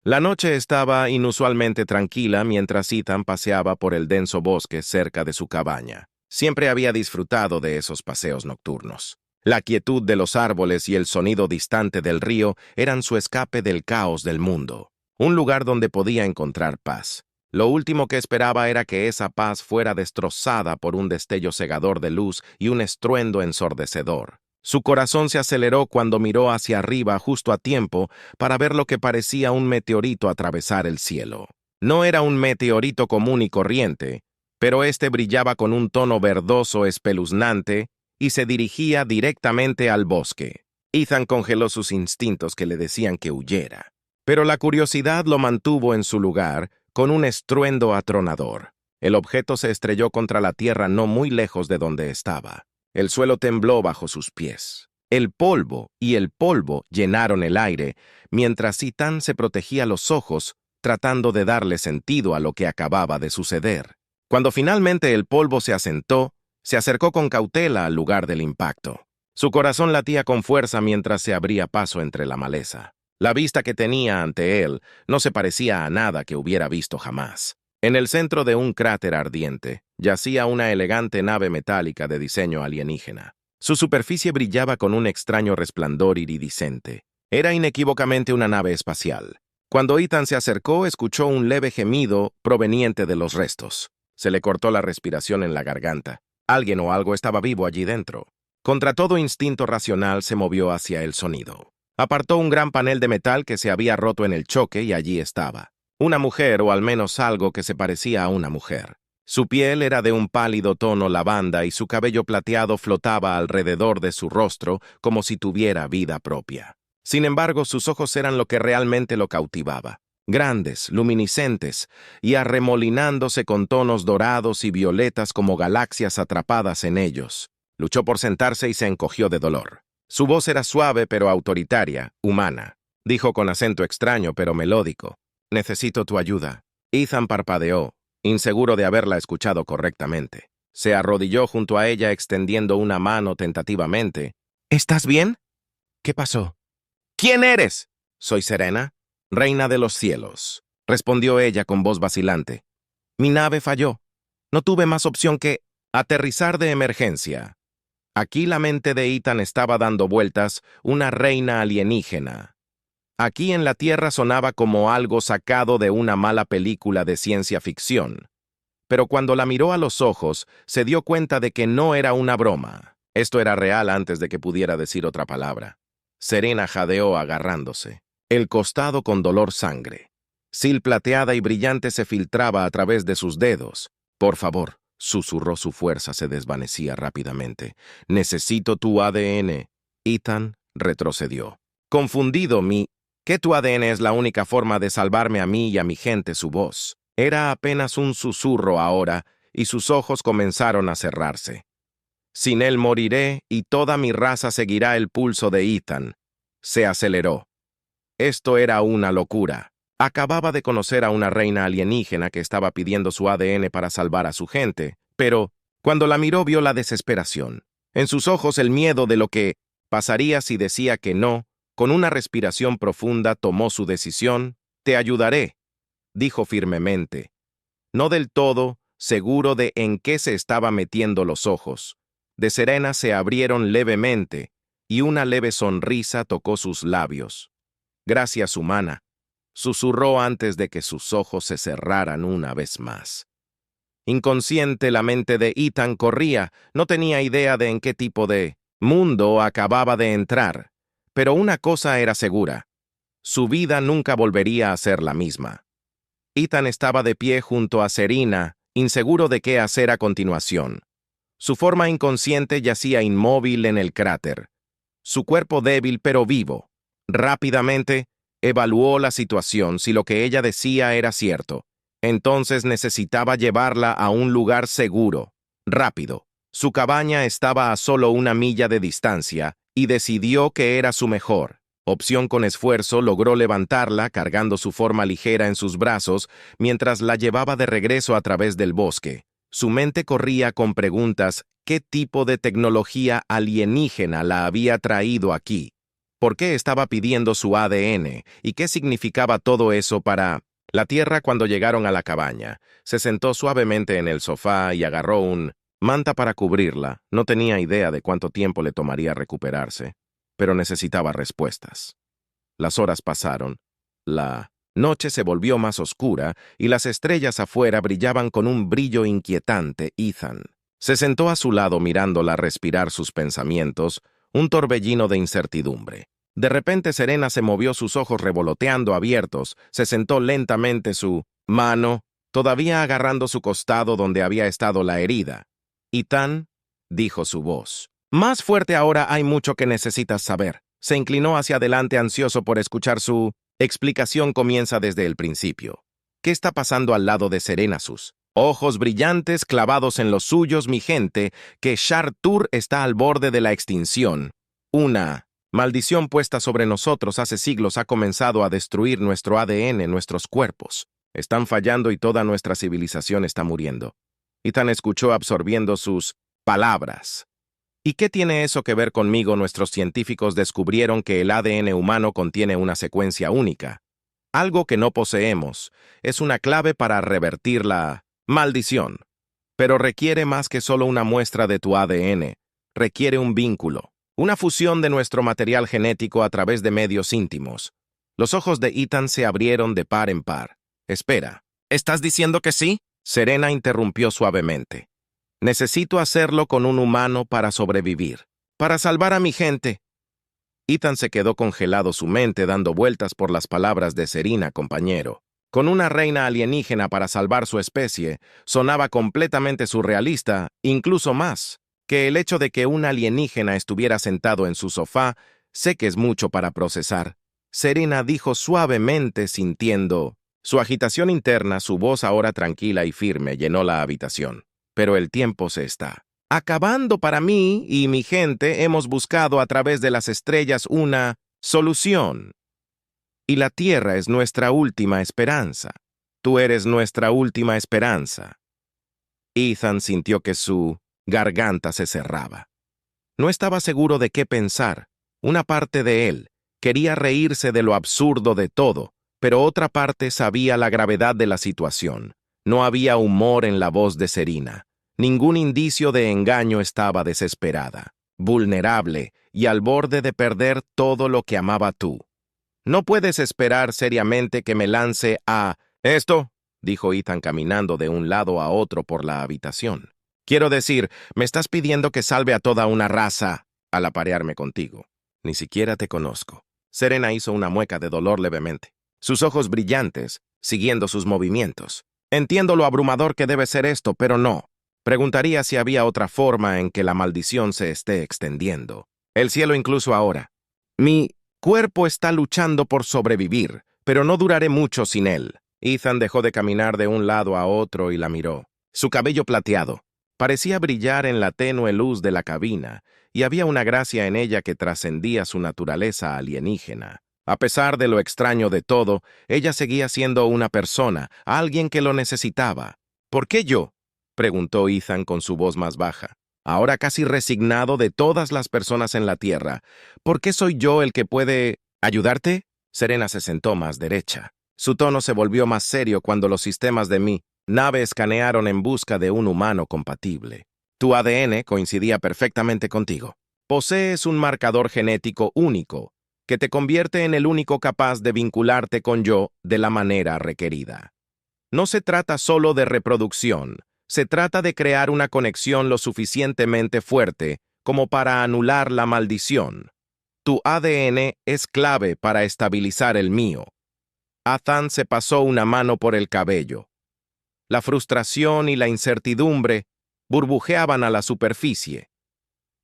La noche estaba inusualmente tranquila mientras Ethan paseaba por el denso bosque cerca de su cabaña. Siempre había disfrutado de esos paseos nocturnos. La quietud de los árboles y el sonido distante del río eran su escape del caos del mundo, un lugar donde podía encontrar paz. Lo último que esperaba era que esa paz fuera destrozada por un destello cegador de luz y un estruendo ensordecedor. Su corazón se aceleró cuando miró hacia arriba justo a tiempo para ver lo que parecía un meteorito atravesar el cielo. No era un meteorito común y corriente, pero este brillaba con un tono verdoso espeluznante y se dirigía directamente al bosque. Ethan congeló sus instintos que le decían que huyera, pero la curiosidad lo mantuvo en su lugar con un estruendo atronador. El objeto se estrelló contra la tierra no muy lejos de donde estaba. El suelo tembló bajo sus pies. El polvo llenaron el aire, mientras Ethan se protegía los ojos, tratando de darle sentido a lo que acababa de suceder. Cuando finalmente el polvo se asentó, se acercó con cautela al lugar del impacto. Su corazón latía con fuerza mientras se abría paso entre la maleza. La vista que tenía ante él no se parecía a nada que hubiera visto jamás. En el centro de un cráter ardiente, yacía una elegante nave metálica de diseño alienígena. Su superficie brillaba con un extraño resplandor iridiscente. Era inequívocamente una nave espacial. Cuando Ethan se acercó, escuchó un leve gemido proveniente de los restos. Se le cortó la respiración en la garganta. Alguien o algo estaba vivo allí dentro. Contra todo instinto racional se movió hacia el sonido. Apartó un gran panel de metal que se había roto en el choque y allí estaba. Una mujer, o al menos algo que se parecía a una mujer. Su piel era de un pálido tono lavanda y su cabello plateado flotaba alrededor de su rostro como si tuviera vida propia. Sin embargo, sus ojos eran lo que realmente lo cautivaba. Grandes, luminiscentes y arremolinándose con tonos dorados y violetas como galaxias atrapadas en ellos. Luchó por sentarse y se encogió de dolor. Su voz era suave pero autoritaria, humana. Dijo con acento extraño pero melódico: «Necesito tu ayuda». Ethan parpadeó, inseguro de haberla escuchado correctamente. Se arrodilló junto a ella extendiendo una mano tentativamente. «¿Estás bien? ¿Qué pasó?» «¿Quién eres?» «Soy Serena, reina de los cielos», respondió ella con voz vacilante. «Mi nave falló. No tuve más opción que aterrizar de emergencia». Aquí la mente de Ethan estaba dando vueltas, una reina alienígena. Aquí en la Tierra sonaba como algo sacado de una mala película de ciencia ficción. Pero cuando la miró a los ojos, se dio cuenta de que no era una broma. Esto era real antes de que pudiera decir otra palabra. Serena jadeó agarrándose, el costado con dolor sangre. Sil plateada y brillante se filtraba a través de sus dedos. «Por favor», susurró, su fuerza se desvanecía rápidamente. «Necesito tu ADN». Ethan retrocedió. Confundido, «¿Qué tu ADN es la única forma de salvarme a mí y a mi gente?» Su voz era apenas un susurro ahora, y sus ojos comenzaron a cerrarse. «Sin él moriré y toda mi raza seguirá el pulso de Ethan». Se aceleró. Esto era una locura. Acababa de conocer a una reina alienígena que estaba pidiendo su ADN para salvar a su gente, pero cuando la miró vio la desesperación. En sus ojos el miedo de lo que pasaría si decía que no. Con una respiración profunda tomó su decisión. «Te ayudaré», dijo firmemente. No del todo seguro de en qué se estaba metiendo los ojos. De Serena se abrieron levemente, y una leve sonrisa tocó sus labios. «Gracias, humana», susurró antes de que sus ojos se cerraran una vez más. Inconsciente, la mente de Ethan corría, no tenía idea de en qué tipo de mundo acababa de entrar. Pero una cosa era segura: su vida nunca volvería a ser la misma. Ethan estaba de pie junto a Serena, inseguro de qué hacer a continuación. Su forma inconsciente yacía inmóvil en el cráter. Su cuerpo débil pero vivo. Rápidamente, evaluó la situación. Si lo que ella decía era cierto, entonces necesitaba llevarla a un lugar seguro, rápido. Su cabaña estaba a solo 1 milla de distancia, y decidió que era su mejor opción. Con esfuerzo logró levantarla, cargando su forma ligera en sus brazos, mientras la llevaba de regreso a través del bosque. Su mente corría con preguntas: ¿qué tipo de tecnología alienígena la había traído aquí? ¿Por qué estaba pidiendo su ADN? ¿Y qué significaba todo eso para la Tierra? Cuando llegaron a la cabaña, se sentó suavemente en el sofá y agarró un manta para cubrirla. No tenía idea de cuánto tiempo le tomaría recuperarse, pero necesitaba respuestas. Las horas pasaron. La noche se volvió más oscura y las estrellas afuera brillaban con un brillo inquietante. Ethan se sentó a su lado mirándola respirar sus pensamientos, un torbellino de incertidumbre. De repente Serena se movió, sus ojos revoloteando abiertos, se sentó lentamente, su mano todavía agarrando su costado donde había estado la herida. «Ethan», dijo su voz. «Más fuerte ahora, hay mucho que necesitas saber». Se inclinó hacia adelante ansioso por escuchar su explicación. Comienza desde el principio. ¿Qué está pasando al lado de Serena? Sus ojos brillantes clavados en los suyos. «Mi gente, que Shar-Tur está al borde de la extinción. Una maldición puesta sobre nosotros hace siglos ha comenzado a destruir nuestro ADN, nuestros cuerpos. Están fallando y toda nuestra civilización está muriendo». Ethan escuchó absorbiendo sus palabras. «¿Y qué tiene eso que ver conmigo? Nuestros científicos descubrieron que el ADN humano contiene una secuencia única. Algo que no poseemos. Es una clave para revertir la maldición. Pero requiere más que solo una muestra de tu ADN. Requiere un vínculo, una fusión de nuestro material genético a través de medios íntimos». Los ojos de Ethan se abrieron de par en par. «Espera, ¿estás diciendo que sí?», Serena interrumpió suavemente. «Necesito hacerlo con un humano para sobrevivir, para salvar a mi gente». Ethan se quedó congelado, su mente dando vueltas por las palabras de Serena, compañero. Con una reina alienígena para salvar su especie, sonaba completamente surrealista, incluso más que el hecho de que un alienígena estuviera sentado en su sofá. «Sé que es mucho para procesar», Serena dijo suavemente, sintiendo su agitación interna. Su voz, ahora tranquila y firme, llenó la habitación. «Pero el tiempo se está acabando para mí y mi gente. Hemos buscado a través de las estrellas una solución. Y la Tierra es nuestra última esperanza. Tú eres nuestra última esperanza». Ethan sintió que su garganta se cerraba. No estaba seguro de qué pensar. Una parte de él quería reírse de lo absurdo de todo, pero otra parte sabía la gravedad de la situación. No había humor en la voz de Serena. Ningún indicio de engaño. Estaba desesperada, vulnerable y al borde de perder todo lo que amaba. «Tú no puedes esperar seriamente que me lance a esto», dijo Ethan caminando de un lado a otro por la habitación. «Quiero decir, me estás pidiendo que salve a toda una raza al aparearme contigo. Ni siquiera te conozco». Serena hizo una mueca de dolor levemente, sus ojos brillantes, siguiendo sus movimientos. «Entiendo lo abrumador que debe ser esto, pero no. Preguntaría si había otra forma en que la maldición se esté extendiendo. El cielo incluso ahora. Mi cuerpo está luchando por sobrevivir, pero no duraré mucho sin él». Ethan dejó de caminar de un lado a otro y la miró. Su cabello plateado parecía brillar en la tenue luz de la cabina, y había una gracia en ella que trascendía su naturaleza alienígena. A pesar de lo extraño de todo, ella seguía siendo una persona, alguien que lo necesitaba. «¿Por qué yo?», preguntó Ethan con su voz más baja, ahora casi resignado de todas las personas en la Tierra. «¿Por qué soy yo el que puede ayudarte?». Serena se sentó más derecha. Su tono se volvió más serio cuando los sistemas de mi nave escanearon en busca de un humano compatible. Tu ADN coincidía perfectamente contigo. Posees un marcador genético único que te convierte en el único capaz de vincularte con yo de la manera requerida. No se trata solo de reproducción, se trata de crear una conexión lo suficientemente fuerte como para anular la maldición. Tu ADN es clave para estabilizar el mío». Ethan se pasó una mano por el cabello. La frustración y la incertidumbre burbujeaban a la superficie.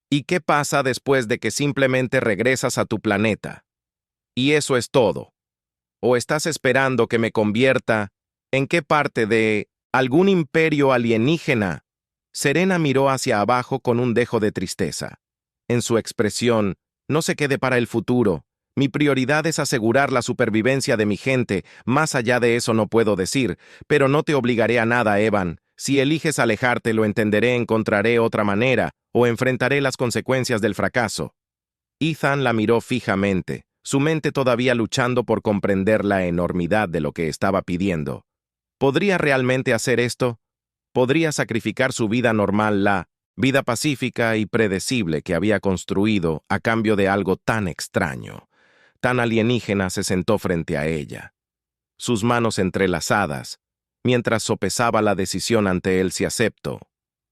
«¿Y qué pasa después de que simplemente regresas a tu planeta? ¿Y eso es todo? ¿O estás esperando que me convierta en qué parte de algún imperio alienígena?» Serena miró hacia abajo con un dejo de tristeza. En su expresión, «No se quede para el futuro. Mi prioridad es asegurar la supervivencia de mi gente. Más allá de eso no puedo decir, pero no te obligaré a nada, Evan. Si eliges alejarte, lo entenderé, encontraré otra manera, o enfrentaré las consecuencias del fracaso». Ethan la miró fijamente, su mente todavía luchando por comprender la enormidad de lo que estaba pidiendo. ¿Podría realmente hacer esto? ¿Podría sacrificar su vida normal, la vida pacífica y predecible que había construido a cambio de algo tan extraño? Tan alienígena. Se sentó frente a ella, sus manos entrelazadas, mientras sopesaba la decisión ante él si acepto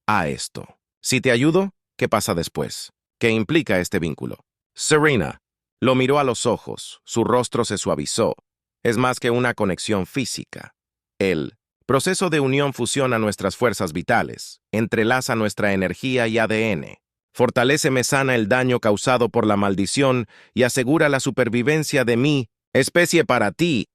a esto. Si te ayudo, ¿qué pasa después? ¿Qué implica este vínculo? Serena lo miró a los ojos, su rostro se suavizó. Es más que una conexión física. El proceso de unión fusiona nuestras fuerzas vitales, entrelaza nuestra energía y ADN, fortalece me sana el daño causado por la maldición y asegura la supervivencia de mi especie para ti.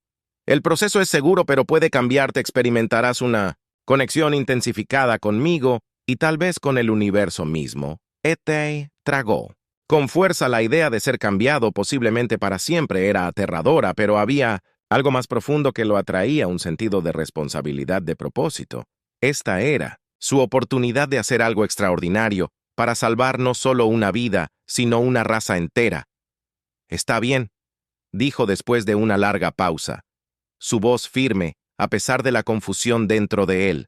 El proceso es seguro, pero puede cambiarte. Experimentarás una conexión intensificada conmigo y tal vez con el universo mismo. Te tragó. Con fuerza la idea de ser cambiado posiblemente para siempre era aterradora, pero había algo más profundo que lo atraía, un sentido de responsabilidad, de propósito. Esta era su oportunidad de hacer algo extraordinario para salvar no solo una vida, sino una raza entera. Está bien, dijo después de una larga pausa, su voz firme, a pesar de la confusión dentro de él.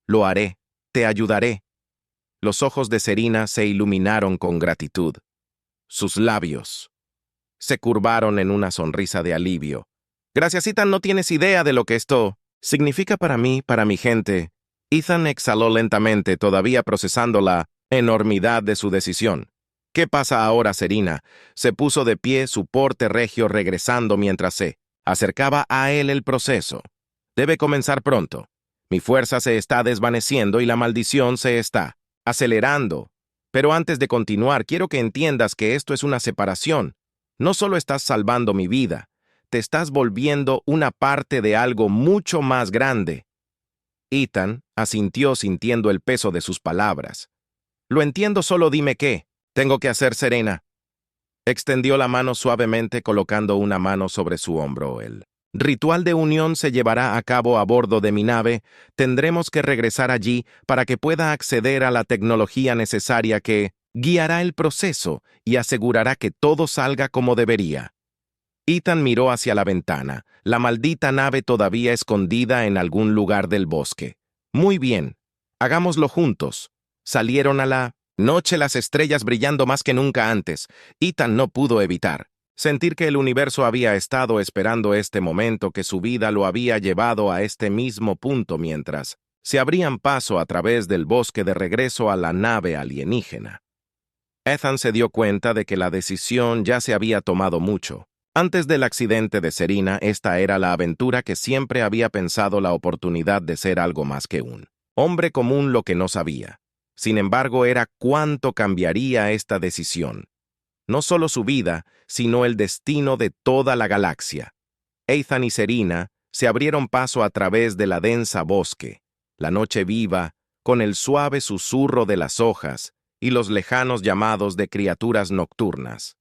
Lo haré, te ayudaré. Los ojos de Serena se iluminaron con gratitud. Sus labios se curvaron en una sonrisa de alivio. Gracias, Ethan, no tienes idea de lo que esto significa para mí, para mi gente. Ethan exhaló lentamente, todavía procesando la enormidad de su decisión. ¿Qué pasa ahora, Serena? Se puso de pie, su porte regio regresando mientras se acercaba a él el proceso. Debe comenzar pronto. Mi fuerza se está desvaneciendo y la maldición se está acelerando. Pero antes de continuar, quiero que entiendas que esto es una separación. No solo estás salvando mi vida, te estás volviendo una parte de algo mucho más grande. Ethan asintió sintiendo el peso de sus palabras. Lo entiendo, solo dime qué tengo que hacer, Serena. Extendió la mano suavemente colocando una mano sobre su hombro. El ritual de unión se llevará a cabo a bordo de mi nave. Tendremos que regresar allí para que pueda acceder a la tecnología necesaria que guiará el proceso y asegurará que todo salga como debería. Ethan miró hacia la ventana, la maldita nave todavía escondida en algún lugar del bosque. Muy bien, hagámoslo juntos. Salieron a la noche, las estrellas brillando más que nunca antes. Ethan no pudo evitar sentir que el universo había estado esperando este momento, que su vida lo había llevado a este mismo punto mientras se abrían paso a través del bosque de regreso a la nave alienígena. Ethan se dio cuenta de que la decisión ya se había tomado mucho. Antes del accidente de Serena, esta era la aventura que siempre había pensado, la oportunidad de ser algo más que un hombre común, lo que no sabía. Sin embargo, era cuánto cambiaría esta decisión. No solo su vida, sino el destino de toda la galaxia. Ethan y Serena se abrieron paso a través de la densa bosque, la noche viva, con el suave susurro de las hojas y los lejanos llamados de criaturas nocturnas.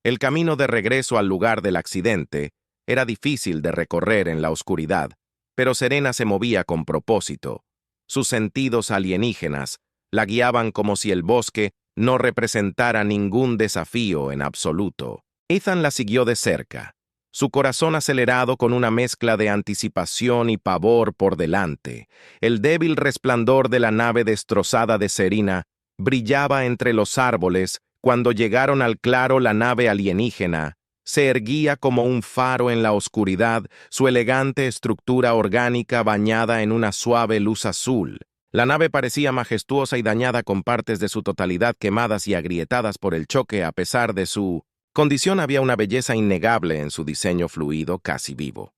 El camino de regreso al lugar del accidente era difícil de recorrer en la oscuridad, pero Serena se movía con propósito. Sus sentidos alienígenas la guiaban como si el bosque no representara ningún desafío en absoluto. Ethan la siguió de cerca, su corazón acelerado con una mezcla de anticipación y pavor por delante. El débil resplandor de la nave destrozada de Serena brillaba entre los árboles. Cuando llegaron al claro, la nave alienígena se erguía como un faro en la oscuridad, su elegante estructura orgánica bañada en una suave luz azul. La nave parecía majestuosa y dañada, con partes de su totalidad quemadas y agrietadas por el choque. A pesar de su condición, había una belleza innegable en su diseño fluido, casi vivo.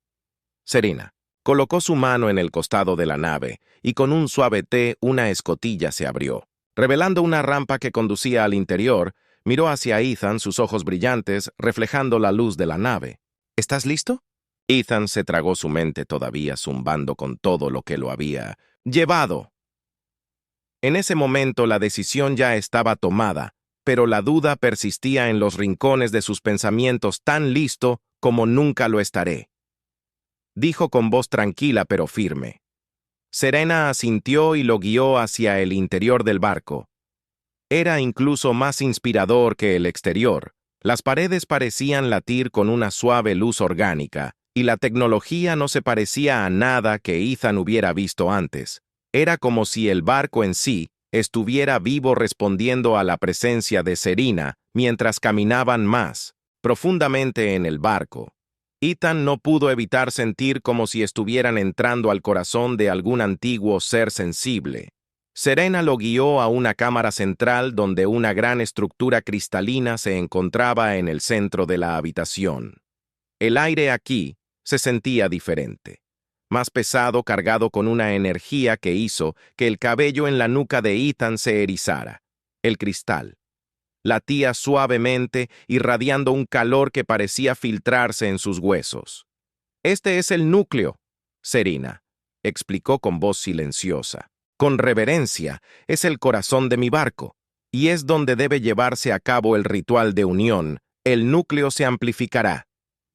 Serena colocó su mano en el costado de la nave y con un suave té una escotilla se abrió, revelando una rampa que conducía al interior. Miró hacia Ethan, sus ojos brillantes, reflejando la luz de la nave. ¿Estás listo? Ethan se tragó su mente, todavía zumbando con todo lo que lo había llevado. En ese momento la decisión ya estaba tomada, pero la duda persistía en los rincones de sus pensamientos. Tan listo como nunca lo estaré, dijo con voz tranquila pero firme. Serena asintió y lo guió hacia el interior del barco. Era incluso más inspirador que el exterior. Las paredes parecían latir con una suave luz orgánica, y la tecnología no se parecía a nada que Ethan hubiera visto antes. Era como si el barco en sí estuviera vivo respondiendo a la presencia de Serena mientras caminaban más profundamente en el barco. Ethan no pudo evitar sentir como si estuvieran entrando al corazón de algún antiguo ser sensible. Serena lo guió a una cámara central donde una gran estructura cristalina se encontraba en el centro de la habitación. El aire aquí se sentía diferente, más pesado, cargado con una energía que hizo que el cabello en la nuca de Ethan se erizara. El cristal latía suavemente, irradiando un calor que parecía filtrarse en sus huesos. «Este es el núcleo», Serena explicó con voz silenciosa. «Con reverencia, es el corazón de mi barco, y es donde debe llevarse a cabo el ritual de unión. El núcleo se amplificará.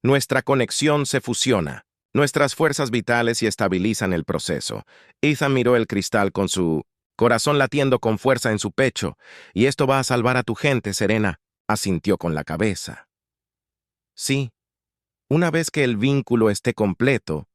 Nuestra conexión se fusiona. Nuestras fuerzas vitales y estabilizan el proceso». Ethan miró el cristal con su corazón latiendo con fuerza en su pecho. «Y esto va a salvar a tu gente, Serena», asintió con la cabeza. «Sí, una vez que el vínculo esté completo,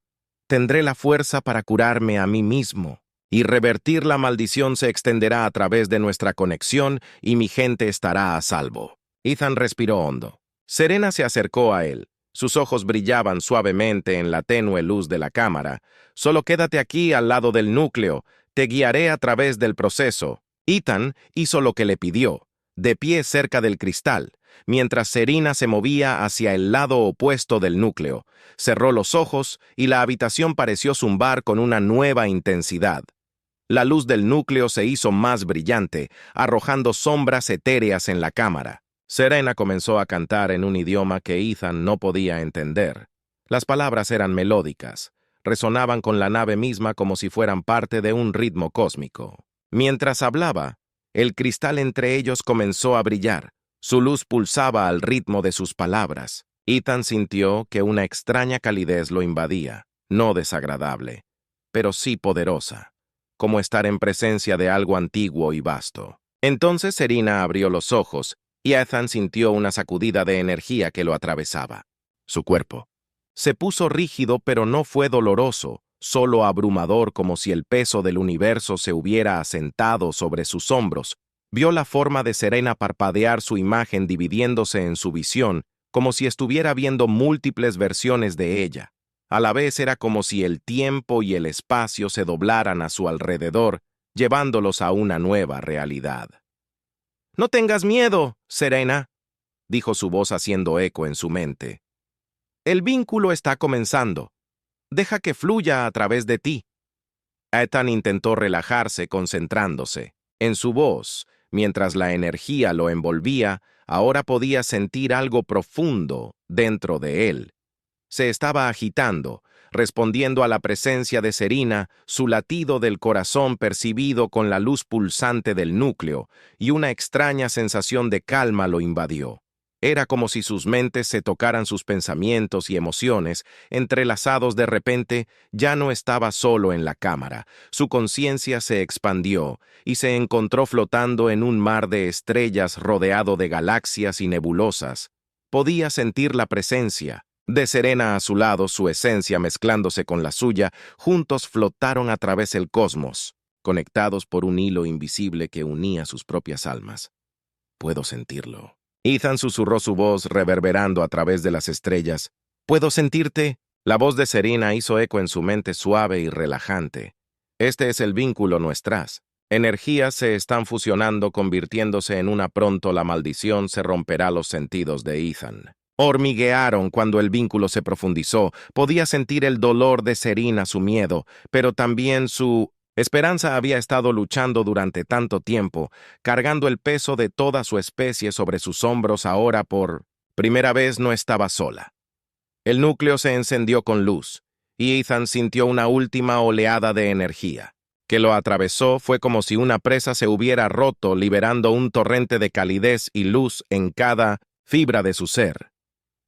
tendré la fuerza para curarme a mí mismo, y revertir la maldición se extenderá a través de nuestra conexión y mi gente estará a salvo». Ethan respiró hondo. Serena se acercó a él. Sus ojos brillaban suavemente en la tenue luz de la cámara. «Solo quédate aquí al lado del núcleo. Te guiaré a través del proceso». Ethan hizo lo que le pidió, de pie cerca del cristal, mientras Serena se movía hacia el lado opuesto del núcleo. Cerró los ojos y la habitación pareció zumbar con una nueva intensidad. La luz del núcleo se hizo más brillante, arrojando sombras etéreas en la cámara. Serena comenzó a cantar en un idioma que Ethan no podía entender. Las palabras eran melódicas, resonaban con la nave misma como si fueran parte de un ritmo cósmico. Mientras hablaba, el cristal entre ellos comenzó a brillar. Su luz pulsaba al ritmo de sus palabras. Ethan sintió que una extraña calidez lo invadía, no desagradable, pero sí poderosa, como estar en presencia de algo antiguo y vasto. Entonces Serena abrió los ojos y Ethan sintió una sacudida de energía que lo atravesaba. Su cuerpo se puso rígido, pero no fue doloroso, solo abrumador, como si el peso del universo se hubiera asentado sobre sus hombros. Vio la forma de Serena parpadear, su imagen dividiéndose en su visión, como si estuviera viendo múltiples versiones de ella. A la vez era como si el tiempo y el espacio se doblaran a su alrededor, llevándolos a una nueva realidad. «No tengas miedo, Serena», dijo su voz haciendo eco en su mente. «El vínculo está comenzando. Deja que fluya a través de ti». Ethan intentó relajarse, concentrándose. En su voz, mientras la energía lo envolvía, ahora podía sentir algo profundo dentro de él. Se estaba agitando, respondiendo a la presencia de Serena, su latido del corazón percibido con la luz pulsante del núcleo, y una extraña sensación de calma lo invadió. Era como si sus mentes se tocaran, sus pensamientos y emociones, entrelazados. De repente, ya no estaba solo en la cámara. Su conciencia se expandió y se encontró flotando en un mar de estrellas rodeado de galaxias y nebulosas. Podía sentir la presencia de Serena a su lado, su esencia mezclándose con la suya. Juntos flotaron a través del cosmos, conectados por un hilo invisible que unía sus propias almas. «Puedo sentirlo». Ethan susurró, su voz reverberando a través de las estrellas. «¿Puedo sentirte?» La voz de Serena hizo eco en su mente, suave y relajante. «Este es el vínculo nuestras. Energías se están fusionando, convirtiéndose en una. Pronto la maldición se romperá». Los sentidos de Ethan hormiguearon cuando el vínculo se profundizó. Podía sentir el dolor de Serena, su miedo, pero también su esperanza. Había estado luchando durante tanto tiempo, cargando el peso de toda su especie sobre sus hombros. Ahora, por primera vez, no estaba sola. El núcleo se encendió con luz, y Ethan sintió una última oleada de energía que lo atravesó. Fue como si una presa se hubiera roto, liberando un torrente de calidez y luz en cada fibra de su ser.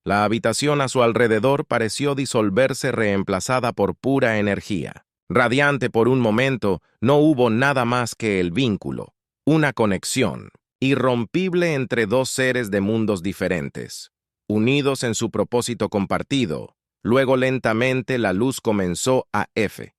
La habitación a su alrededor pareció disolverse, reemplazada por pura energía. Radiante por un momento, no hubo nada más que el vínculo, una conexión irrompible entre dos seres de mundos diferentes, unidos en su propósito compartido. Luego lentamente la luz comenzó a F.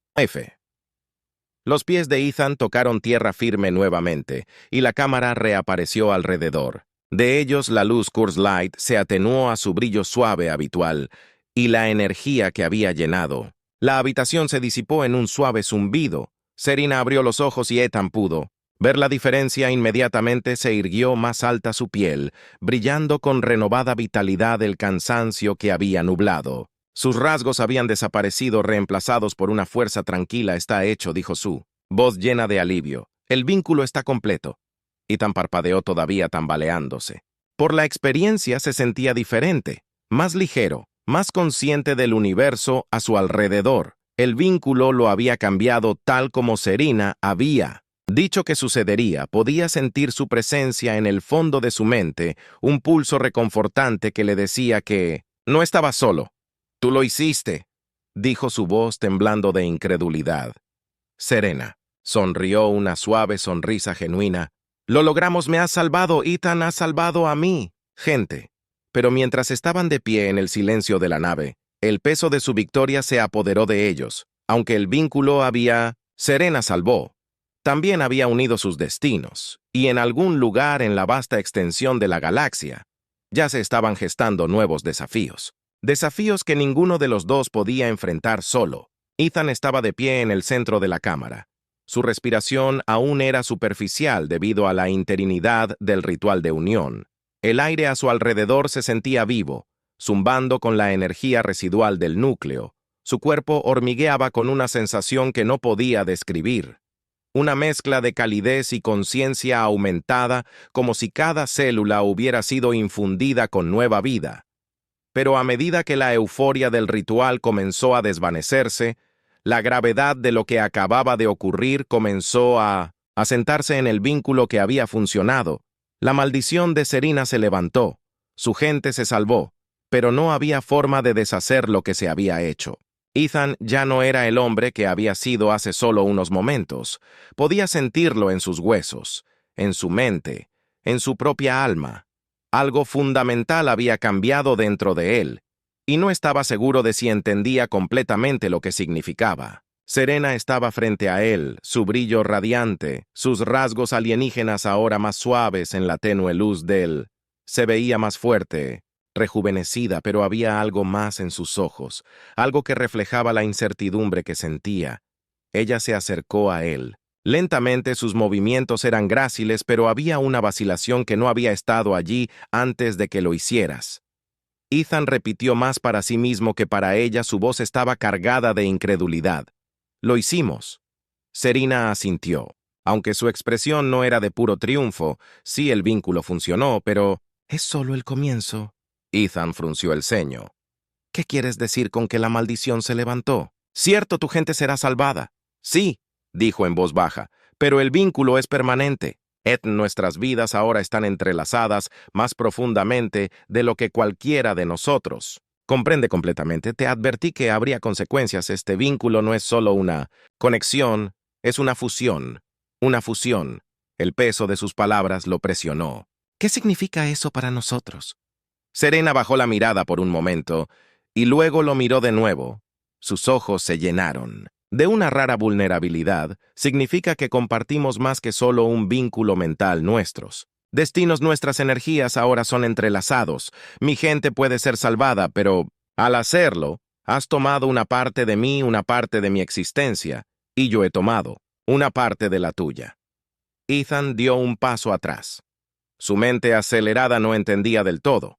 Los pies de Ethan tocaron tierra firme nuevamente, y la cámara reapareció alrededor. De ellos la luz Curse Light se atenuó a su brillo suave habitual, y la energía que había llenado. La habitación se disipó en un suave zumbido. Serena abrió los ojos y Ethan pudo ver la diferencia. Inmediatamente se irguió más alta su piel, brillando con renovada vitalidad el cansancio que había nublado. Sus rasgos habían desaparecido, reemplazados por una fuerza tranquila. Está hecho, dijo su voz llena de alivio. El vínculo está completo. Ethan parpadeó todavía tambaleándose. Por la experiencia se sentía diferente, más ligero, más consciente del universo a su alrededor. El vínculo lo había cambiado tal como Serena había dicho que sucedería. Podía sentir su presencia en el fondo de su mente, un pulso reconfortante que le decía que no estaba solo. «Tú lo hiciste», dijo su voz temblando de incredulidad. Serena sonrió una suave sonrisa genuina. «Lo logramos, me has salvado, Ethan, has salvado a mí». Gente. Pero mientras estaban de pie en el silencio de la nave, el peso de su victoria se apoderó de ellos. Aunque el vínculo Serena salvó. También había unido sus destinos, y en algún lugar en la vasta extensión de la galaxia, ya se estaban gestando nuevos desafíos. Desafíos que ninguno de los dos podía enfrentar solo. Ethan estaba de pie en el centro de la cámara. Su respiración aún era superficial debido a la interinidad del ritual de unión. El aire a su alrededor se sentía vivo, zumbando con la energía residual del núcleo. Su cuerpo hormigueaba con una sensación que no podía describir. Una mezcla de calidez y conciencia aumentada, como si cada célula hubiera sido infundida con nueva vida. Pero a medida que la euforia del ritual comenzó a desvanecerse, la gravedad de lo que acababa de ocurrir comenzó a asentarse en el vínculo que había funcionado. La maldición de Serena se levantó, su gente se salvó, pero no había forma de deshacer lo que se había hecho. Ethan ya no era el hombre que había sido hace solo unos momentos. Podía sentirlo en sus huesos, en su mente, en su propia alma. Algo fundamental había cambiado dentro de él, y no estaba seguro de si entendía completamente lo que significaba. Serena estaba frente a él, su brillo radiante, sus rasgos alienígenas ahora más suaves en la tenue luz de él. Se veía más fuerte, rejuvenecida, pero había algo más en sus ojos, algo que reflejaba la incertidumbre que sentía. Ella se acercó a él. Lentamente sus movimientos eran gráciles, pero había una vacilación que no había estado allí antes de que lo hicieras. Ethan repitió más para sí mismo que para ella. Su voz estaba cargada de incredulidad. «Lo hicimos». Serena asintió. Aunque su expresión no era de puro triunfo, sí el vínculo funcionó, pero «es solo el comienzo». Ethan frunció el ceño. «¿Qué quieres decir con que la maldición se levantó? Cierto, tu gente será salvada». «Sí», dijo en voz baja, «pero el vínculo es permanente. Nuestras vidas ahora están entrelazadas más profundamente de lo que cualquiera de nosotros. Comprende completamente, te advertí que habría consecuencias. Este vínculo no es solo una conexión, es una fusión. Una fusión». El peso de sus palabras lo presionó. «¿Qué significa eso para nosotros?» Serena bajó la mirada por un momento, y luego lo miró de nuevo. Sus ojos se llenaron. De una rara vulnerabilidad, significa que compartimos más que solo un vínculo mental nuestros. Destinos, nuestras energías ahora son entrelazados. Mi gente puede ser salvada, pero al hacerlo, has tomado una parte de mí, una parte de mi existencia, y yo he tomado una parte de la tuya. Ethan dio un paso atrás. Su mente acelerada no entendía del todo.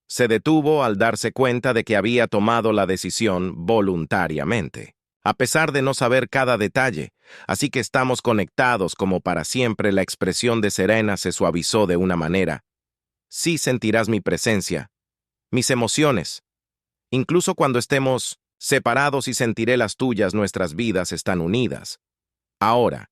Se detuvo al darse cuenta de que había tomado la decisión voluntariamente, a pesar de no saber cada detalle. Así que estamos conectados como para siempre. La expresión de Serena se suavizó de una manera. Sí sentirás mi presencia, mis emociones. Incluso cuando estemos separados y sentiré las tuyas, nuestras vidas están unidas. Ahora,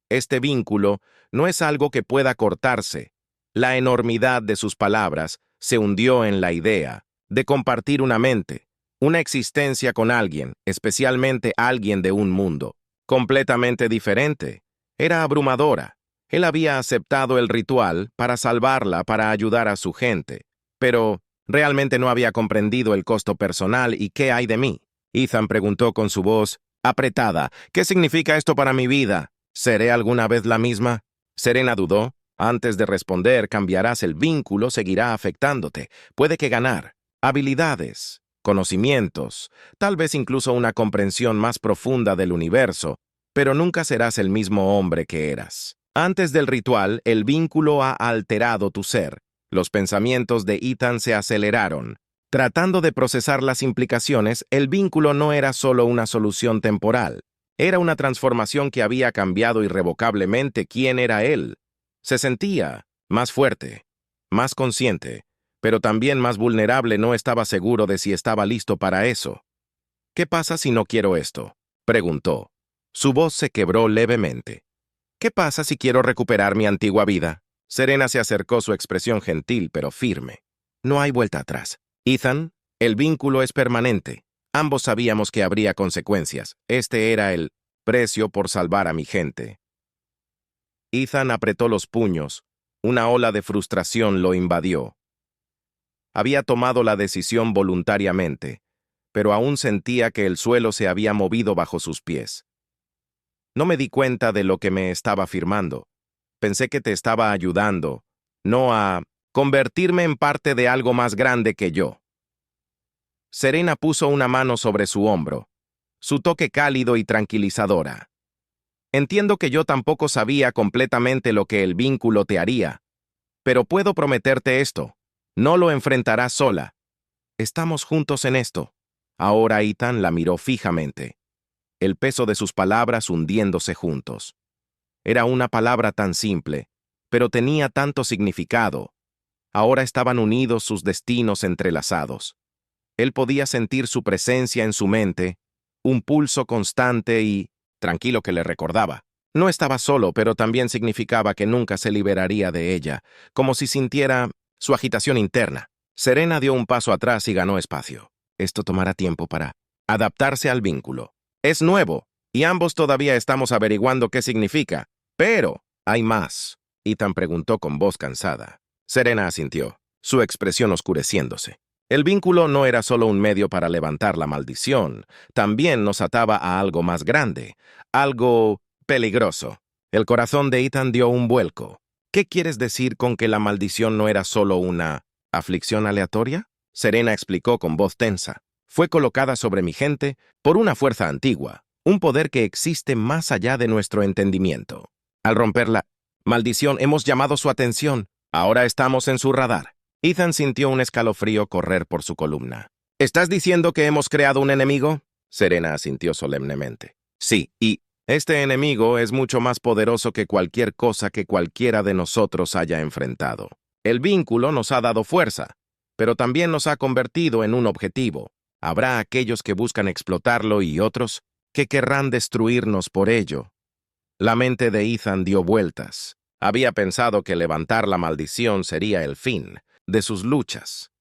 este vínculo no es algo que pueda cortarse. La enormidad de sus palabras se hundió en la idea de compartir una mente, una existencia con alguien, especialmente alguien de un mundo completamente diferente. Era abrumadora. Él había aceptado el ritual para salvarla, para ayudar a su gente, pero realmente no había comprendido el costo personal y qué hay de mí. Ethan preguntó con su voz apretada, ¿qué significa esto para mi vida? ¿Seré alguna vez la misma? Serena dudó. Antes de responder, cambiarás el vínculo, seguirá afectándote. Puede que ganar habilidades, conocimientos, tal vez incluso una comprensión más profunda del universo, pero nunca serás el mismo hombre que eras. Antes del ritual, el vínculo ha alterado tu ser. Los pensamientos de Ethan se aceleraron. Tratando de procesar las implicaciones, el vínculo no era solo una solución temporal. Era una transformación que había cambiado irrevocablemente quién era él. Se sentía más fuerte, más consciente, pero también más vulnerable. No estaba seguro de si estaba listo para eso. ¿Qué pasa si no quiero esto?, preguntó. Su voz se quebró levemente. ¿Qué pasa si quiero recuperar mi antigua vida? Serena se acercó, su expresión gentil pero firme. No hay vuelta atrás. Ethan, el vínculo es permanente. Ambos sabíamos que habría consecuencias. Este era el precio por salvar a mi gente. Ethan apretó los puños. Una ola de frustración lo invadió. Había tomado la decisión voluntariamente, pero aún sentía que el suelo se había movido bajo sus pies. No me di cuenta de lo que me estaba firmando. Pensé que te estaba ayudando, no a convertirme en parte de algo más grande que yo. Serena puso una mano sobre su hombro, su toque cálido y tranquilizadora. Entiendo que yo tampoco sabía completamente lo que el vínculo te haría, pero puedo prometerte esto, no lo enfrentarás sola. Estamos juntos en esto. Ahora Ethan la miró fijamente, el peso de sus palabras hundiéndose juntos. Era una palabra tan simple, pero tenía tanto significado. Ahora estaban unidos, sus destinos entrelazados. Él podía sentir su presencia en su mente, un pulso constante y tranquilo que le recordaba. No estaba solo, pero también significaba que nunca se liberaría de ella, como si sintiera su agitación interna. Serena dio un paso atrás y ganó espacio. Esto tomará tiempo para adaptarse al vínculo. Es nuevo, y ambos todavía estamos averiguando qué significa. Pero hay más. Ethan preguntó con voz cansada. Serena asintió, su expresión oscureciéndose. El vínculo no era solo un medio para levantar la maldición, también nos ataba a algo más grande, algo peligroso. El corazón de Ethan dio un vuelco. ¿Qué quieres decir con que la maldición no era solo una aflicción aleatoria? Serena explicó con voz tensa. Fue colocada sobre mi gente por una fuerza antigua, un poder que existe más allá de nuestro entendimiento. Al romper la maldición hemos llamado su atención. Ahora estamos en su radar. Ethan sintió un escalofrío correr por su columna. ¿Estás diciendo que hemos creado un enemigo? Serena asintió solemnemente. Sí, y este enemigo es mucho más poderoso que cualquier cosa que cualquiera de nosotros haya enfrentado. El vínculo nos ha dado fuerza, pero también nos ha convertido en un objetivo. Habrá aquellos que buscan explotarlo y otros que querrán destruirnos por ello. La mente de Ethan dio vueltas. Había pensado que levantar la maldición sería el fin de sus luchas,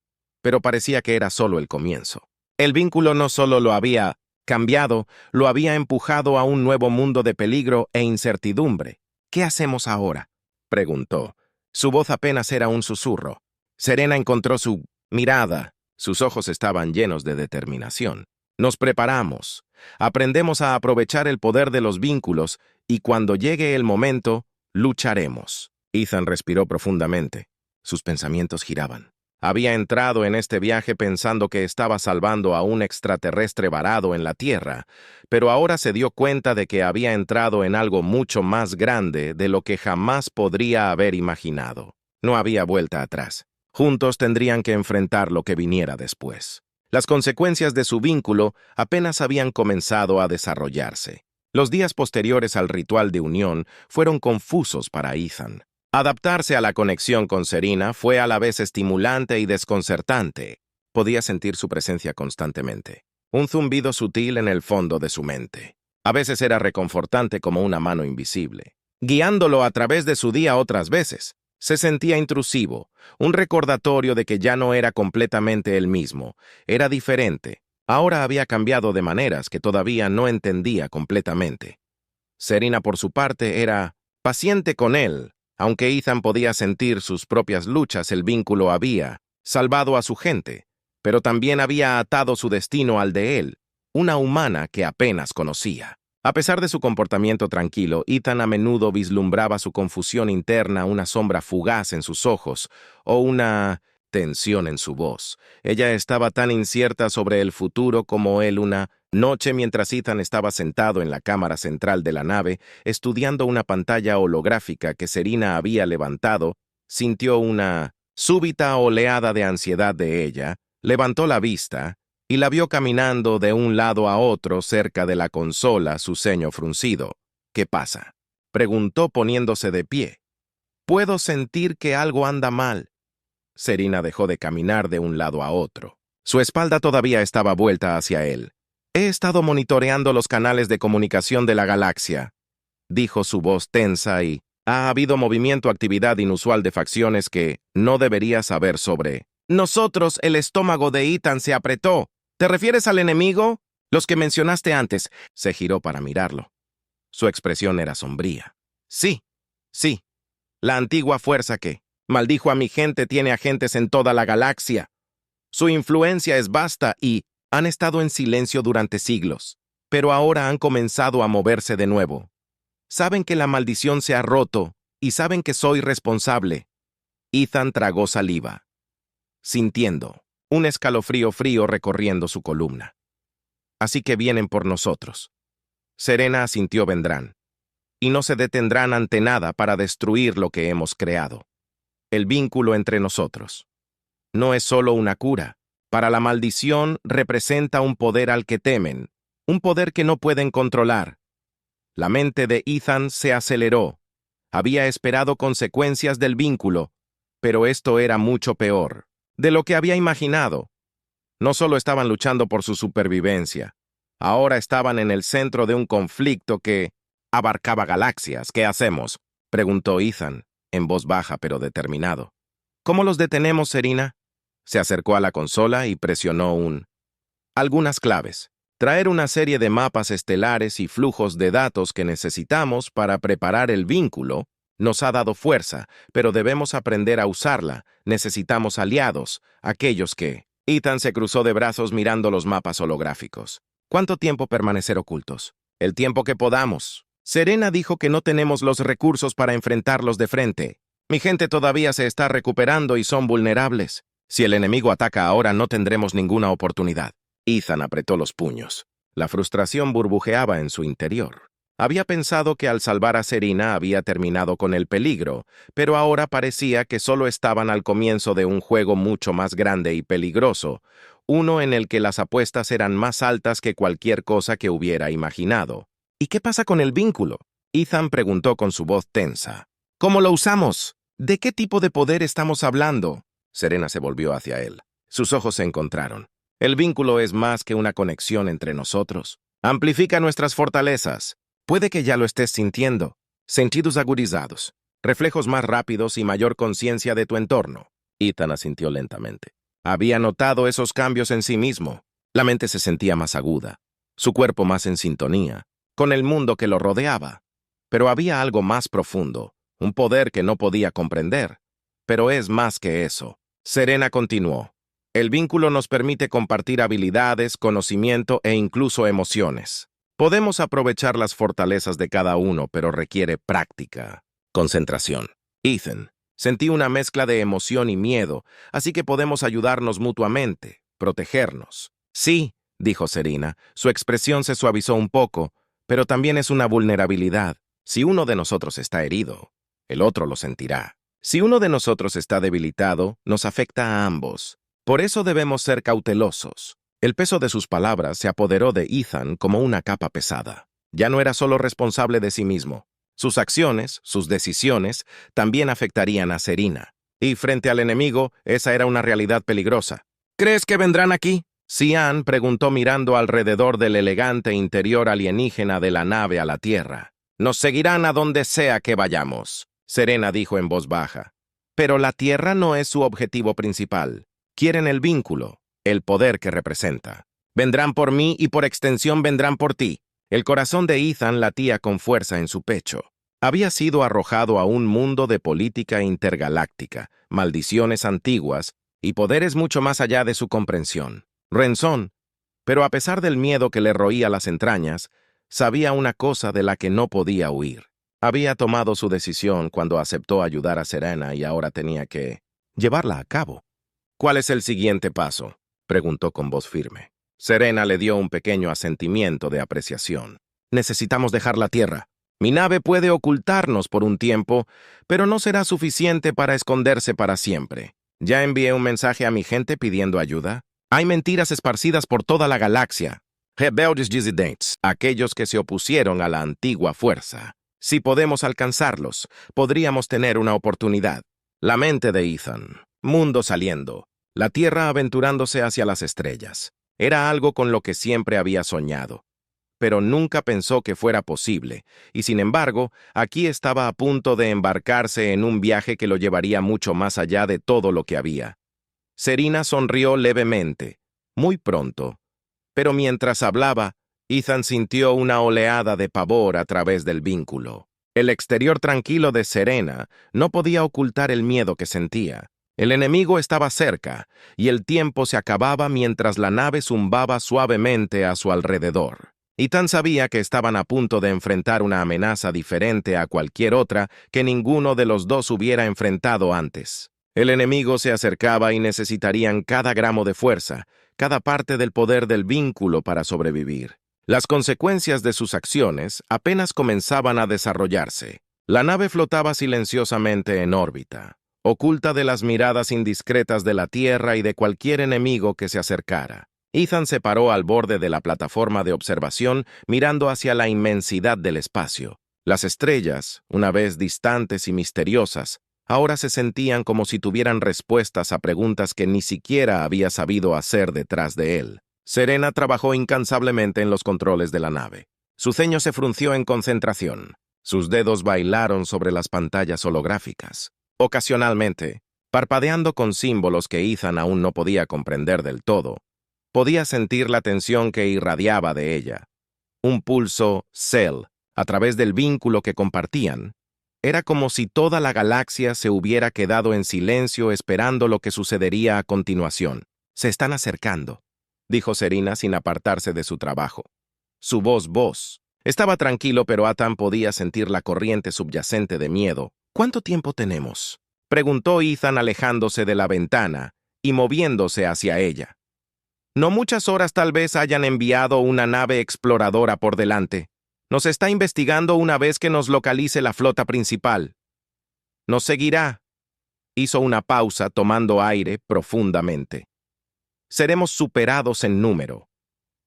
pero parecía que era solo el comienzo. El vínculo no solo lo había cambiado, lo había empujado a un nuevo mundo de peligro e incertidumbre. ¿Qué hacemos ahora?, preguntó. Su voz apenas era un susurro. Serena encontró su mirada. Sus ojos estaban llenos de determinación. Nos preparamos. Aprendemos a aprovechar el poder de los vínculos y cuando llegue el momento, lucharemos. Ethan respiró profundamente. Sus pensamientos giraban. Había entrado en este viaje pensando que estaba salvando a un extraterrestre varado en la Tierra, pero ahora se dio cuenta de que había entrado en algo mucho más grande de lo que jamás podría haber imaginado. No había vuelta atrás. Juntos tendrían que enfrentar lo que viniera después. Las consecuencias de su vínculo apenas habían comenzado a desarrollarse. Los días posteriores al ritual de unión fueron confusos para Ethan. Adaptarse a la conexión con Serena fue a la vez estimulante y desconcertante. Podía sentir su presencia constantemente. Un zumbido sutil en el fondo de su mente. A veces era reconfortante como una mano invisible, guiándolo a través de su día otras veces. Se sentía intrusivo, un recordatorio de que ya no era completamente el mismo, era diferente. Ahora había cambiado de maneras que todavía no entendía completamente. Serena, por su parte, era paciente con él. Aunque Ethan podía sentir sus propias luchas, el vínculo había salvado a su gente, pero también había atado su destino al de él, una humana que apenas conocía. A pesar de su comportamiento tranquilo, Ethan a menudo vislumbraba su confusión interna, una sombra fugaz en sus ojos o una tensión en su voz. Ella estaba tan incierta sobre el futuro como él. Una noche, mientras Ethan estaba sentado en la cámara central de la nave, estudiando una pantalla holográfica que Serena había levantado, sintió una súbita oleada de ansiedad de ella, levantó la vista y la vio caminando de un lado a otro cerca de la consola, su ceño fruncido. ¿Qué pasa?, preguntó poniéndose de pie. Puedo sentir que algo anda mal. Serena dejó de caminar de un lado a otro. Su espalda todavía estaba vuelta hacia él. He estado monitoreando los canales de comunicación de la galaxia, dijo su voz tensa, y ha habido movimiento, actividad inusual de facciones que no debería saber sobre. Nosotros, el estómago de Ethan se apretó. ¿Te refieres al enemigo? Los que mencionaste antes. Se giró para mirarlo. Su expresión era sombría. Sí, la antigua fuerza que maldijo a mi gente tiene agentes en toda la galaxia. Su influencia es vasta y han estado en silencio durante siglos, pero ahora han comenzado a moverse de nuevo. Saben que la maldición se ha roto y saben que soy responsable. Ethan tragó saliva, sintiendo un escalofrío frío recorriendo su columna. Así que vienen por nosotros. Serena asintió. Vendrán, y no se detendrán ante nada para destruir lo que hemos creado. El vínculo entre nosotros no es solo una cura. Para la maldición representa un poder al que temen, un poder que no pueden controlar. La mente de Ethan se aceleró. Había esperado consecuencias del vínculo, pero esto era mucho peor de lo que había imaginado. No solo estaban luchando por su supervivencia, ahora estaban en el centro de un conflicto que abarcaba galaxias. ¿Qué hacemos?, preguntó Ethan, en voz baja pero determinado. ¿Cómo los detenemos, Serena? Se acercó a la consola y presionó algunas claves. Traer una serie de mapas estelares y flujos de datos que necesitamos para preparar el vínculo nos ha dado fuerza, pero debemos aprender a usarla. Necesitamos aliados, aquellos que... Ethan se cruzó de brazos mirando los mapas holográficos. ¿Cuánto tiempo permanecer ocultos? El tiempo que podamos. Serena dijo que no tenemos los recursos para enfrentarlos de frente. Mi gente todavía se está recuperando y son vulnerables. Si el enemigo ataca ahora, no tendremos ninguna oportunidad. Ethan apretó los puños. La frustración burbujeaba en su interior. Había pensado que al salvar a Serena había terminado con el peligro, pero ahora parecía que solo estaban al comienzo de un juego mucho más grande y peligroso, uno en el que las apuestas eran más altas que cualquier cosa que hubiera imaginado. ¿Y qué pasa con el vínculo?, Ethan preguntó con su voz tensa. ¿Cómo lo usamos? ¿De qué tipo de poder estamos hablando? Serena se volvió hacia él. Sus ojos se encontraron. El vínculo es más que una conexión entre nosotros. Amplifica nuestras fortalezas. Puede que ya lo estés sintiendo. Sentidos agudizados, reflejos más rápidos y mayor conciencia de tu entorno. Ethan asintió lentamente. Había notado esos cambios en sí mismo. La mente se sentía más aguda, su cuerpo más en sintonía con el mundo que lo rodeaba. Pero había algo más profundo, un poder que no podía comprender. Pero es más que eso. Serena continuó. El vínculo nos permite compartir habilidades, conocimiento e incluso emociones. Podemos aprovechar las fortalezas de cada uno, pero requiere práctica, concentración. Ethan, sentí una mezcla de emoción y miedo, así que podemos ayudarnos mutuamente, protegernos. Sí, dijo Serena. Su expresión se suavizó un poco, pero también es una vulnerabilidad. Si uno de nosotros está herido, el otro lo sentirá. Si uno de nosotros está debilitado, nos afecta a ambos. Por eso debemos ser cautelosos. El peso de sus palabras se apoderó de Ethan como una capa pesada. Ya no era solo responsable de sí mismo. Sus acciones, sus decisiones, también afectarían a Serena. Y frente al enemigo, esa era una realidad peligrosa. ¿Crees que vendrán aquí?, Sian preguntó mirando alrededor del elegante interior alienígena de la nave a la Tierra. Nos seguirán a donde sea que vayamos, Serena dijo en voz baja. Pero la Tierra no es su objetivo principal. Quieren el vínculo, el poder que representa. Vendrán por mí y por extensión vendrán por ti. El corazón de Ethan latía con fuerza en su pecho. Había sido arrojado a un mundo de política intergaláctica, maldiciones antiguas y poderes mucho más allá de su comprensión. Renzón, pero a pesar del miedo que le roía las entrañas, sabía una cosa de la que no podía huir. Había tomado su decisión cuando aceptó ayudar a Serena y ahora tenía que llevarla a cabo. ¿Cuál es el siguiente paso?, preguntó con voz firme. Serena le dio un pequeño asentimiento de apreciación. Necesitamos dejar la Tierra. Mi nave puede ocultarnos por un tiempo, pero no será suficiente para esconderse para siempre. Ya envié un mensaje a mi gente pidiendo ayuda. Hay mentiras esparcidas por toda la galaxia. Rebeldes dissidentes, aquellos que se opusieron a la antigua fuerza. Si podemos alcanzarlos, podríamos tener una oportunidad. La mente de Ethan. Mundo saliendo. La Tierra aventurándose hacia las estrellas. Era algo con lo que siempre había soñado. Pero nunca pensó que fuera posible, y sin embargo, aquí estaba a punto de embarcarse en un viaje que lo llevaría mucho más allá de todo lo que había. Serena sonrió levemente, muy pronto, pero mientras hablaba, Ethan sintió una oleada de pavor a través del vínculo. El exterior tranquilo de Serena no podía ocultar el miedo que sentía. El enemigo estaba cerca, y el tiempo se acababa mientras la nave zumbaba suavemente a su alrededor. Ethan sabía que estaban a punto de enfrentar una amenaza diferente a cualquier otra que ninguno de los dos hubiera enfrentado antes. El enemigo se acercaba y necesitarían cada gramo de fuerza, cada parte del poder del vínculo para sobrevivir. Las consecuencias de sus acciones apenas comenzaban a desarrollarse. La nave flotaba silenciosamente en órbita, oculta de las miradas indiscretas de la Tierra y de cualquier enemigo que se acercara. Ethan se paró al borde de la plataforma de observación, mirando hacia la inmensidad del espacio. Las estrellas, una vez distantes y misteriosas, ahora se sentían como si tuvieran respuestas a preguntas que ni siquiera había sabido hacer detrás de él. Serena trabajó incansablemente en los controles de la nave. Su ceño se frunció en concentración. Sus dedos bailaron sobre las pantallas holográficas. Ocasionalmente, parpadeando con símbolos que Ethan aún no podía comprender del todo, podía sentir la tensión que irradiaba de ella. Un pulso Cell, a través del vínculo que compartían. Era como si toda la galaxia se hubiera quedado en silencio esperando lo que sucedería a continuación. Se están acercando, dijo Serena sin apartarse de su trabajo. Su voz. Estaba tranquilo, pero Ethan podía sentir la corriente subyacente de miedo. ¿Cuánto tiempo tenemos?, preguntó Ethan alejándose de la ventana y moviéndose hacia ella. No muchas horas, tal vez hayan enviado una nave exploradora por delante. Nos está investigando una vez que nos localice la flota principal. Nos seguirá. Hizo una pausa tomando aire profundamente. Seremos superados en número.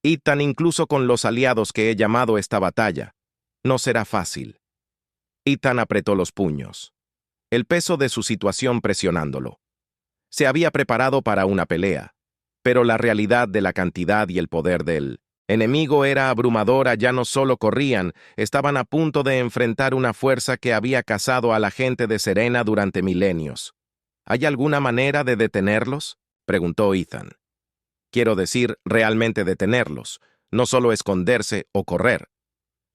Ethan, incluso con los aliados que he llamado esta batalla, no será fácil. Ethan apretó los puños, el peso de su situación presionándolo. Se había preparado para una pelea, pero la realidad de la cantidad y el poder del enemigo era abrumadora. Ya no solo corrían, estaban a punto de enfrentar una fuerza que había cazado a la gente de Serena durante milenios. ¿Hay alguna manera de detenerlos?, preguntó Ethan. Quiero decir, realmente detenerlos, no solo esconderse o correr.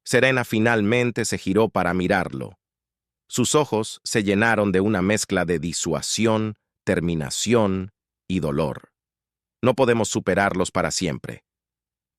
Serena finalmente se giró para mirarlo. Sus ojos se llenaron de una mezcla de disuasión, terminación y dolor. No podemos superarlos para siempre.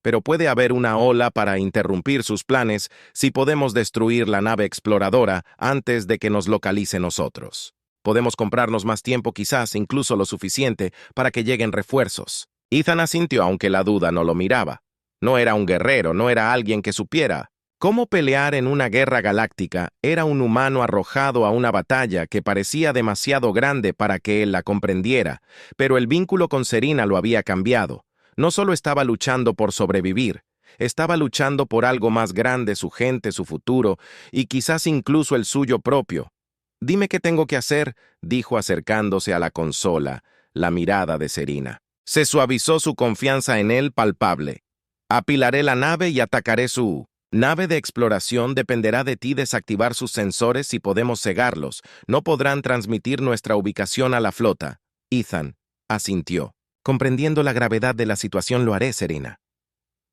Pero puede haber una ola para interrumpir sus planes si podemos destruir la nave exploradora antes de que nos localice nosotros. Podemos comprarnos más tiempo, quizás incluso lo suficiente para que lleguen refuerzos. Ethan asintió, aunque la duda no lo miraba. No era un guerrero, no era alguien que supiera cómo pelear en una guerra galáctica. Era un humano arrojado a una batalla que parecía demasiado grande para que él la comprendiera, pero el vínculo con Serena lo había cambiado. No solo estaba luchando por sobrevivir, estaba luchando por algo más grande: su gente, su futuro, y quizás incluso el suyo propio. «Dime qué tengo que hacer», dijo acercándose a la consola, la mirada de Serena. Se suavizó su confianza en él palpable. «Apilaré la nave y atacaré su nave de exploración. Dependerá de ti desactivar sus sensores si podemos cegarlos. No podrán transmitir nuestra ubicación a la flota». Ethan asintió. «Comprendiendo la gravedad de la situación, lo haré, Serena».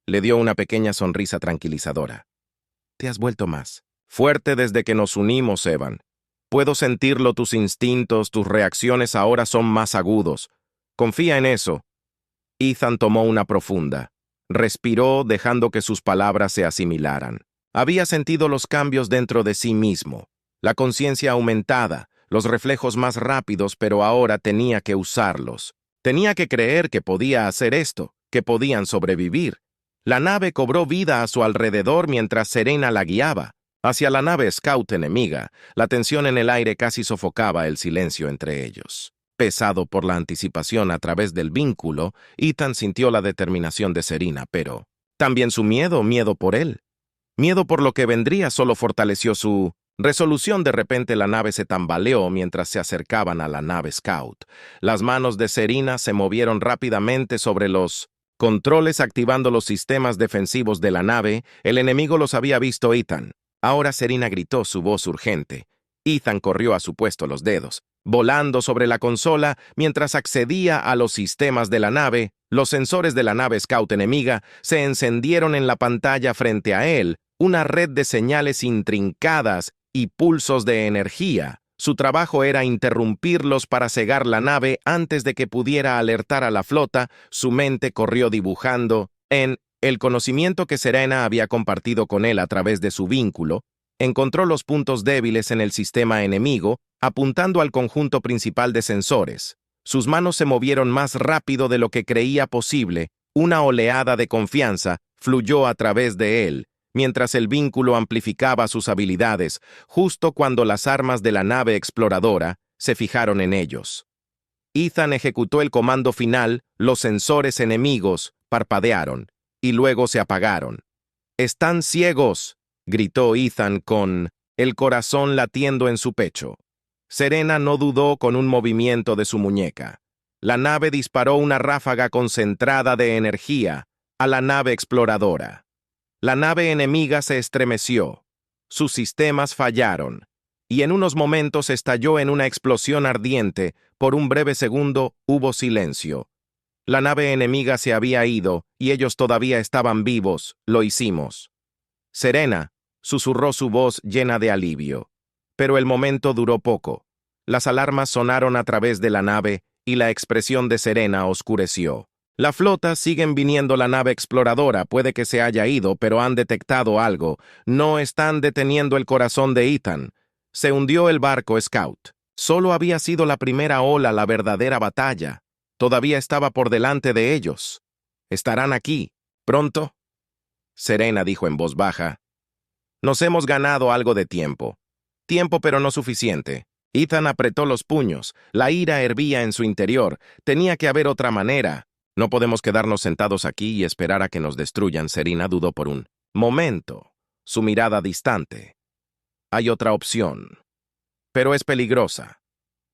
Le dio una pequeña sonrisa tranquilizadora. «Te has vuelto más Fuerte desde que nos unimos, Evan. Puedo sentirlo, tus instintos, tus reacciones ahora son más agudos. Confía en eso. Ethan tomó una profunda. Respiró, dejando que sus palabras se asimilaran. Había sentido los cambios dentro de sí mismo. La conciencia aumentada, los reflejos más rápidos, pero ahora tenía que usarlos. Tenía que creer que podía hacer esto, que podían sobrevivir. La nave cobró vida a su alrededor mientras Serena la guiaba. Hacia la nave Scout enemiga, la tensión en el aire casi sofocaba el silencio entre ellos. Pesado por la anticipación a través del vínculo, Ethan sintió la determinación de Serena, pero también su miedo por él. Miedo por lo que vendría solo fortaleció su resolución. De repente la nave se tambaleó mientras se acercaban a la nave Scout. Las manos de Serena se movieron rápidamente sobre los controles activando los sistemas defensivos de la nave. El enemigo los había visto, Ethan. Ahora Serena gritó, su voz urgente. Ethan corrió a su puesto, los dedos volando sobre la consola mientras accedía a los sistemas de la nave. Los sensores de la nave Scout enemiga se encendieron en la pantalla frente a él, una red de señales intrincadas y pulsos de energía. Su trabajo era interrumpirlos para cegar la nave antes de que pudiera alertar a la flota. Su mente corrió dibujando en el conocimiento que Serena había compartido con él a través de su vínculo. Encontró los puntos débiles en el sistema enemigo, apuntando al conjunto principal de sensores. Sus manos se movieron más rápido de lo que creía posible. Una oleada de confianza fluyó a través de él, mientras el vínculo amplificaba sus habilidades, justo cuando las armas de la nave exploradora se fijaron en ellos. Ethan ejecutó el comando final, los sensores enemigos parpadearon, y luego se apagaron. «¡Están ciegos!», gritó Ethan con el corazón latiendo en su pecho. Serena no dudó con un movimiento de su muñeca. La nave disparó una ráfaga concentrada de energía a la nave exploradora. La nave enemiga se estremeció. Sus sistemas fallaron, y en unos momentos estalló en una explosión ardiente. Por un breve segundo hubo silencio. La nave enemiga se había ido, y ellos todavía estaban vivos. «Lo hicimos». «Serena», susurró su voz llena de alivio. Pero el momento duró poco. Las alarmas sonaron a través de la nave, y la expresión de Serena oscureció. «La flota, siguen viniendo, la nave exploradora, puede que se haya ido, pero han detectado algo. No están deteniendo el corazón de Ethan». Se hundió el barco Scout. Solo había sido la primera ola, la verdadera batalla. Todavía estaba por delante de ellos. «¿Estarán aquí pronto?», Serena dijo en voz baja. «Nos hemos ganado algo de tiempo. Tiempo, pero no suficiente». Ethan apretó los puños. La ira hervía en su interior. Tenía que haber otra manera. «No podemos quedarnos sentados aquí y esperar a que nos destruyan», Serena dudó por un momento, su mirada distante. «Hay otra opción. Pero es peligrosa.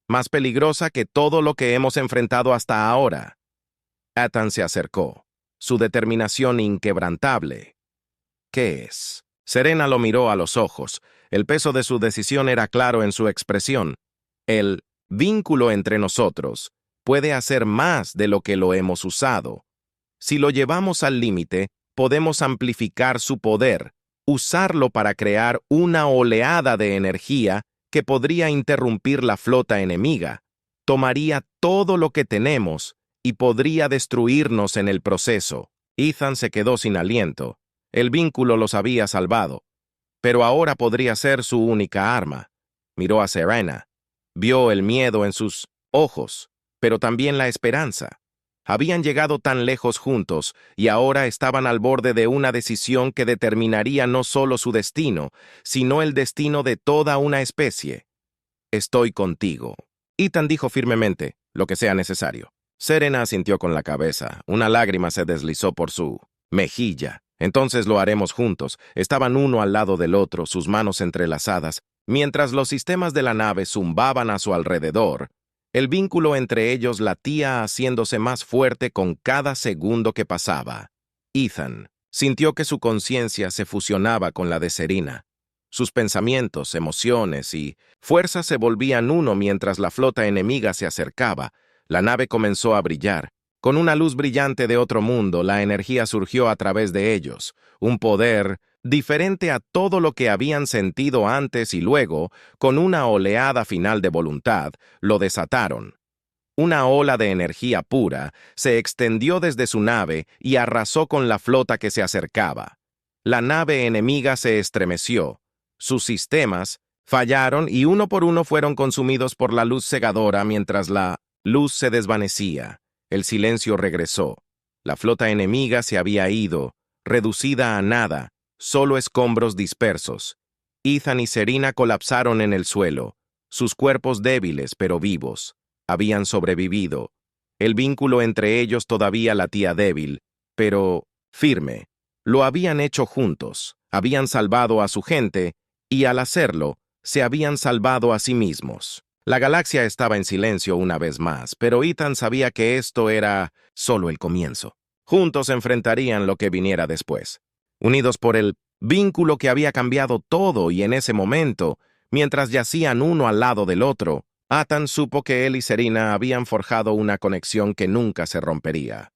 Más peligrosa que todo lo que hemos enfrentado hasta ahora». Ethan se acercó, su determinación inquebrantable. «¿Qué es?». Serena lo miró a los ojos. El peso de su decisión era claro en su expresión. «El vínculo entre nosotros puede hacer más de lo que lo hemos usado. Si lo llevamos al límite, podemos amplificar su poder, usarlo para crear una oleada de energía que podría interrumpir la flota enemiga. Tomaría todo lo que tenemos y podría destruirnos en el proceso». Ethan se quedó sin aliento. El vínculo los había salvado, pero ahora podría ser su única arma. Miró a Serena. Vio el miedo en sus ojos, pero también la esperanza. Habían llegado tan lejos juntos y ahora estaban al borde de una decisión que determinaría no solo su destino, sino el destino de toda una especie. «Estoy contigo», Ethan dijo firmemente, «lo que sea necesario». Serena asintió con la cabeza. Una lágrima se deslizó por su mejilla. «Entonces lo haremos juntos». Estaban uno al lado del otro, sus manos entrelazadas, mientras los sistemas de la nave zumbaban a su alrededor. El vínculo entre ellos latía, haciéndose más fuerte con cada segundo que pasaba. Ethan sintió que su conciencia se fusionaba con la de Serena. Sus pensamientos, emociones y fuerzas se volvían uno mientras la flota enemiga se acercaba. La nave comenzó a brillar. Con una luz brillante de otro mundo, la energía surgió a través de ellos, un poder diferente a todo lo que habían sentido antes y luego, con una oleada final de voluntad, lo desataron. Una ola de energía pura se extendió desde su nave y arrasó con la flota que se acercaba. La nave enemiga se estremeció. Sus sistemas fallaron y uno por uno fueron consumidos por la luz cegadora mientras la luz se desvanecía. El silencio regresó. La flota enemiga se había ido, reducida a nada, solo escombros dispersos. Ethan y Serena colapsaron en el suelo, sus cuerpos débiles pero vivos. Habían sobrevivido. El vínculo entre ellos todavía latía débil, pero firme. Lo habían hecho juntos, habían salvado a su gente, y al hacerlo, se habían salvado a sí mismos. La galaxia estaba en silencio una vez más, pero Ethan sabía que esto era solo el comienzo. Juntos enfrentarían lo que viniera después. Unidos por el vínculo que había cambiado todo y en ese momento, mientras yacían uno al lado del otro, Ethan supo que él y Serena habían forjado una conexión que nunca se rompería.